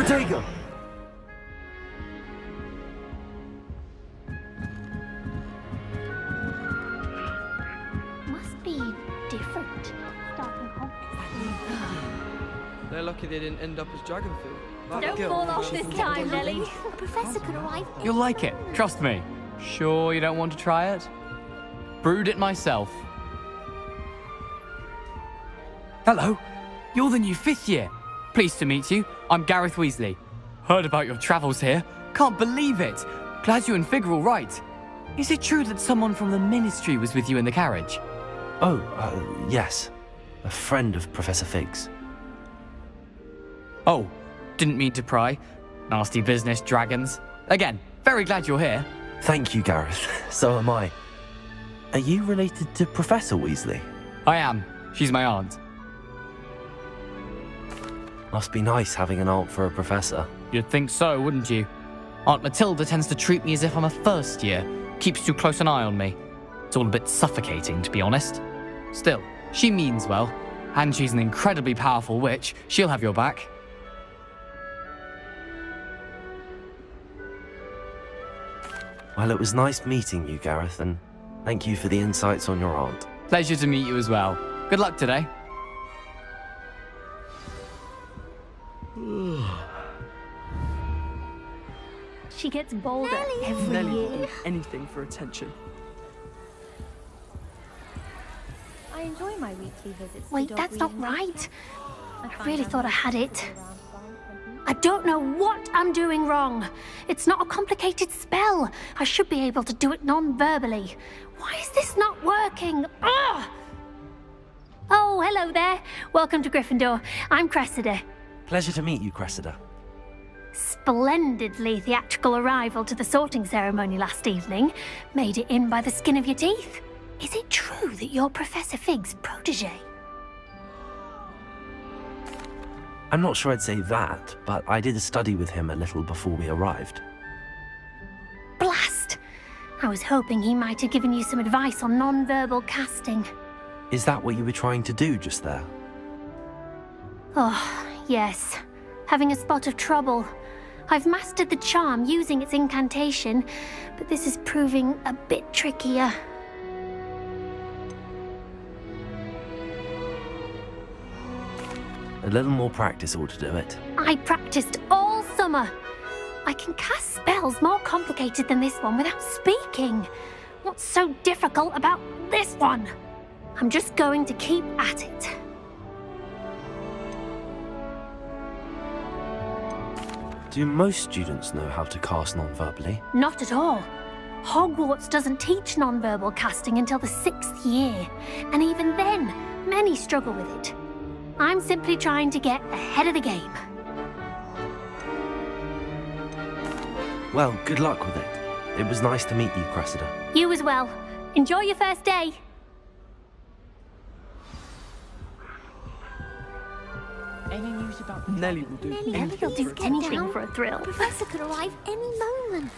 Protego! Must be different. Starting Hogwarts. They're lucky they didn't end up as dragon food. Don't fall off this time, Nelly. A professor could arrive. You'll like it, trust me. Sure you don't want to try it? Brewed it myself. Hello, you're the new 5th year. Pleased to meet you. I'm Gareth Weasley. Heard about your travels here. Can't believe it. Glad you and Fig are all right. Is it true that someone from the Ministry was with you in the carriage? Oh, yes. A friend of Professor Fig's. Oh, didn't mean to pry. Nasty business, dragons. Again, very glad you're here. Thank you, Gareth. So am I. Are you related to Professor Weasley? I am. She's my aunt. Must be nice having an aunt for a professor. You'd think so, wouldn't you? Aunt Matilda tends to treat me as if I'm a first year. Keeps too close an eye on me. It's all a bit suffocating, to be honest. Still, she means well. And she's an incredibly powerful witch. She'll have your back. Well, it was nice meeting you, Gareth, and thank you for the insights on your aunt. Pleasure to meet you as well. Good luck today. She gets bolder every Nelly will year. do anything for attention. I enjoy my weekly visits. to Wait, dog that's not reading. right. I I find really I'm thought I had usually it. around 5:20. I don't know what I'm doing wrong. It's not a complicated spell. I should be able to do it non-verbally. Why is this not working? Ugh! Oh, hello there. Welcome to Gryffindor. I'm Cressida. Pleasure to meet you, Cressida. Splendidly theatrical arrival to the sorting ceremony last evening. Made it in by the skin of your teeth. Is it true that you're Professor Fig's protege? I'm not sure I'd say that, but I did study with him a little before we arrived. Blast! I was hoping he might have given you some advice on non-verbal casting. Is that what you were trying to do just there? Oh, yes. Having a spot of trouble. I've mastered the charm using its incantation, but this is proving a bit trickier. A little more practice ought to do it. I practiced all summer. I can cast spells more complicated than this one without speaking. What's so difficult about this one? I'm just going to keep at it. Do most students know how to cast non-verbally? Not at all. Hogwarts doesn't teach non-verbal casting until the 6th year, and even then, many struggle with it. I'm simply trying to get ahead of the game. Well, good luck with it. It was nice to meet you, Cressida. You as well. Enjoy your first day. Any news about Nelly will do Nelly, anything He'll for do attention. anything for a thrill. Professor could arrive any moment.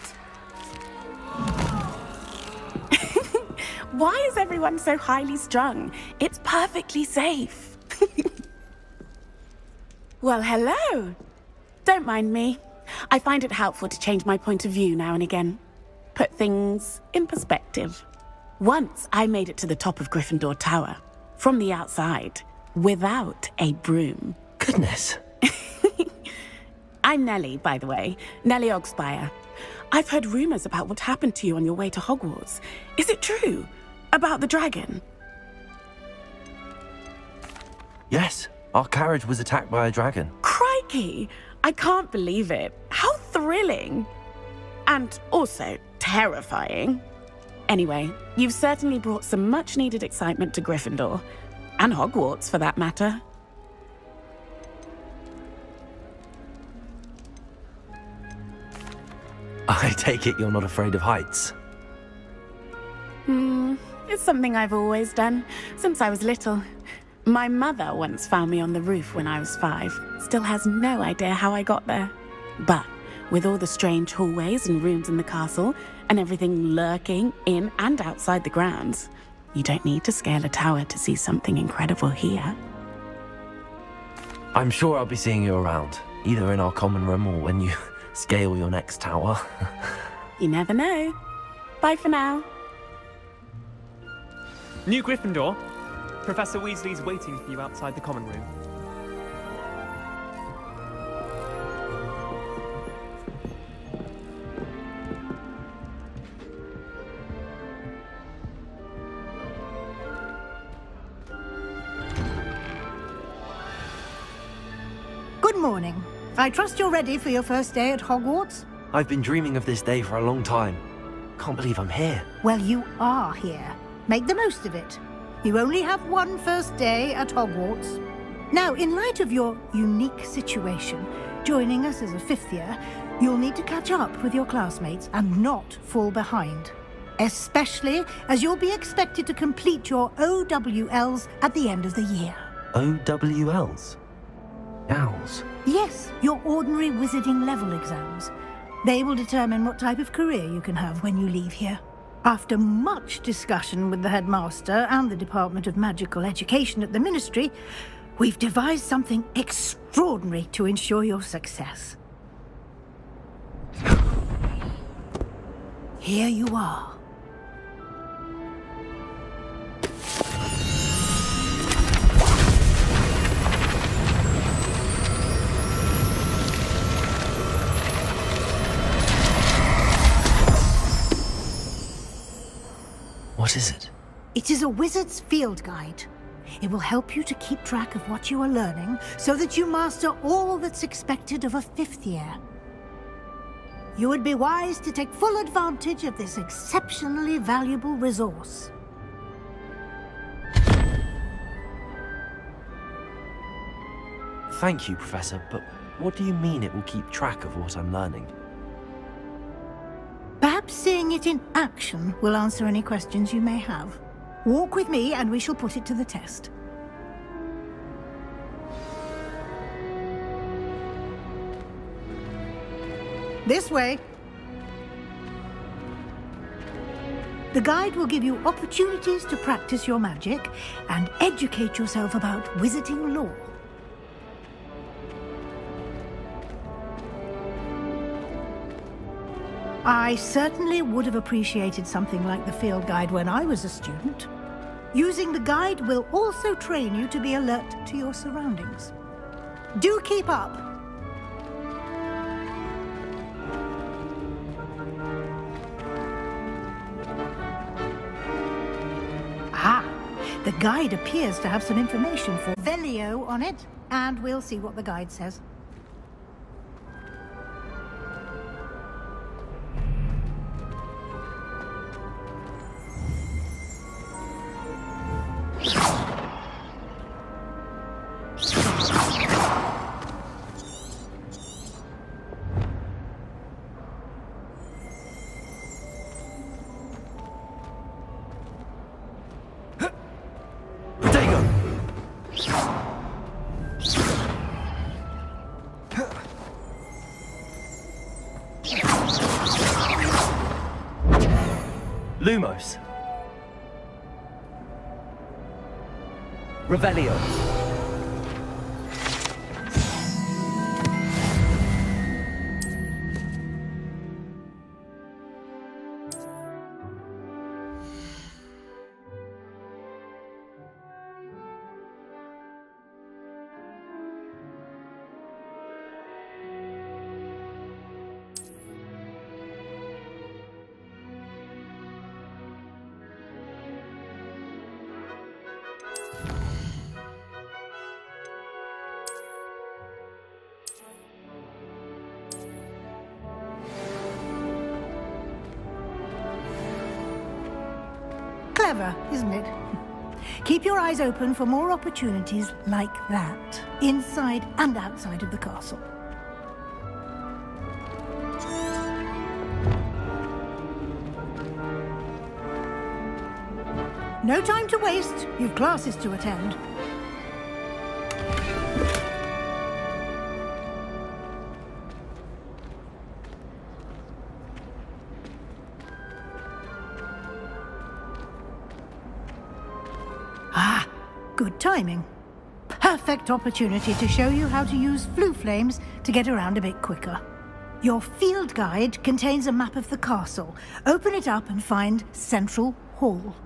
Why is everyone so highly strung? It's perfectly safe. Well, hello. Don't mind me. I find it helpful to change my point of view now and again. Put things in perspective. Once I made it to the top of Gryffindor Tower, from the outside, without a broom. Goodness. I'm Nellie, by the way. Nellie Ogspire. I've heard rumors about what happened to you on your way to Hogwarts. Is it true? About the dragon? Yes, our carriage was attacked by a dragon. Crikey! I can't believe it. How thrilling! And also terrifying. Anyway, you've certainly brought some much-needed excitement to Gryffindor. And Hogwarts, for that matter. I take it you're not afraid of heights. It's something I've always done, since I was little. My mother once found me on the roof when I was 5. Still has no idea how I got there. But with all the strange hallways and rooms in the castle, and everything lurking in and outside the grounds, you don't need to scale a tower to see something incredible here. I'm sure I'll be seeing you around. Either in our common room or when you scale your next tower. You never know. Bye for now. New Gryffindor. Professor Weasley's waiting for you outside the common room. Good morning. I trust you're ready for your first day at Hogwarts? I've been dreaming of this day for a long time. Can't believe I'm here. Well, you are here. Make the most of it. You only have one first day at Hogwarts. Now, in light of your unique situation, joining us as a fifth year, you'll need to catch up with your classmates and not fall behind. Especially as you'll be expected to complete your OWLs at the end of the year. OWLs? Owls? Yes, your ordinary wizarding level exams. They will determine what type of career you can have when you leave here. After much discussion with the headmaster and the Department of Magical Education at the Ministry, we've devised something extraordinary to ensure your success. Here you are. What is it? It is a wizard's field guide. It will help you to keep track of what you are learning so that you master all that's expected of a fifth year. You would be wise to take full advantage of this exceptionally valuable resource. Thank you, Professor, but what do you mean it will keep track of what I'm learning? Perhaps seeing it in action will answer any questions you may have. Walk with me and we shall put it to the test. This way. The guide will give you opportunities to practice your magic and educate yourself about wizarding lore. I certainly would have appreciated something like the field guide when I was a student. Using the guide will also train you to be alert to your surroundings. Do keep up! Ah, the guide appears to have some information for Velio on it, and we'll see what the guide says. Lumos. Revelio. Clever, isn't it? Keep your eyes open for more opportunities like that, inside and outside of the castle. No time to waste. You've classes to attend. Good timing. Perfect. perfect opportunity to show you how to use flue flames to get around a bit quicker. Your field guide contains a map of the castle. Open it up and find Central Hall.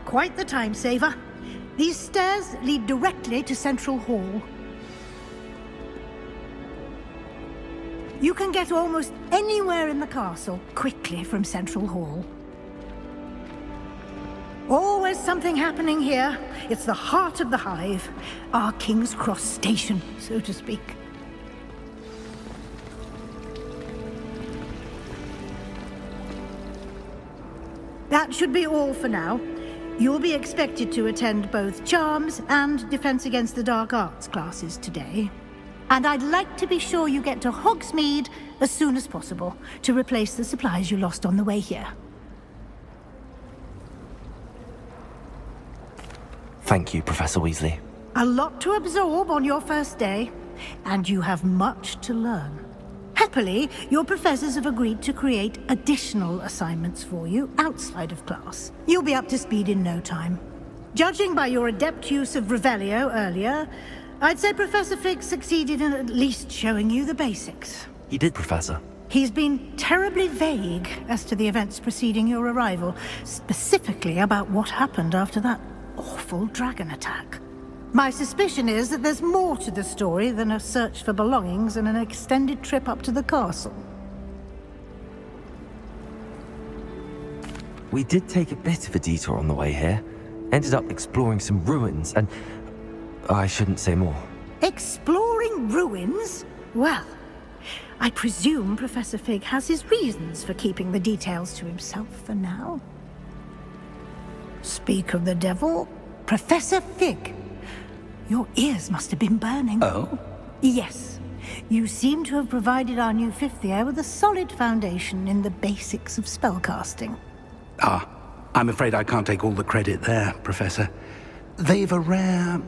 Quite the time saver. These stairs lead directly to Central Hall. You can get almost anywhere in the castle quickly from Central Hall. Always something happening here. It's the heart of the hive, our King's Cross station, so to speak. That should be all for now. You'll be expected to attend both Charms and Defense Against the Dark Arts classes today. And I'd like to be sure you get to Hogsmeade as soon as possible to replace the supplies you lost on the way here. Thank you, Professor Weasley. A lot to absorb on your first day, and you have much to learn. Happily, your professors have agreed to create additional assignments for you outside of class. You'll be up to speed in no time. Judging by your adept use of Revelio earlier, I'd say Professor Fig succeeded in at least showing you the basics. He did, Professor. He's been terribly vague as to the events preceding your arrival, specifically about what happened after that awful dragon attack. My suspicion is that there's more to the story than a search for belongings and an extended trip up to the castle. We did take a bit of a detour on the way here. Ended up exploring some ruins and... I shouldn't say more. Exploring ruins? Well, I presume Professor Fig has his reasons for keeping the details to himself for now. Speak of the devil, Professor Fig. Your ears must have been burning. Oh? Yes. You seem to have provided our new fifth year with a solid foundation in the basics of spellcasting. Ah, I'm afraid I can't take all the credit there, Professor. They've a rare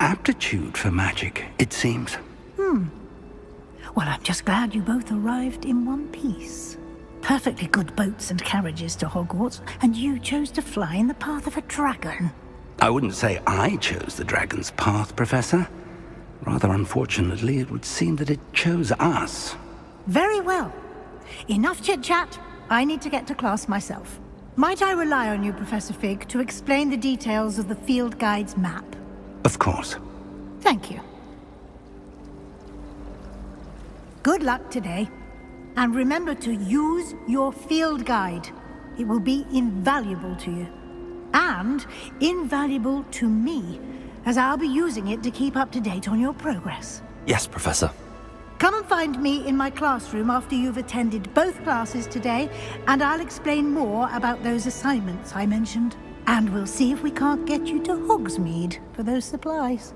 aptitude for magic, it seems. Well, I'm just glad you both arrived in one piece. Perfectly good boats and carriages to Hogwarts, and you chose to fly in the path of a dragon. I wouldn't say I chose the dragon's path, Professor. Rather unfortunately, it would seem that it chose us. Very well. Enough chit-chat. I need to get to class myself. Might I rely on you, Professor Fig, to explain the details of the field guide's map? Of course. Thank you. Good luck today. And remember to use your field guide. It will be invaluable to you. And invaluable to me, as I'll be using it to keep up to date on your progress. Yes, Professor. Come and find me in my classroom after you've attended both classes today, and I'll explain more about those assignments I mentioned. And we'll see if we can't get you to Hogsmeade for those supplies.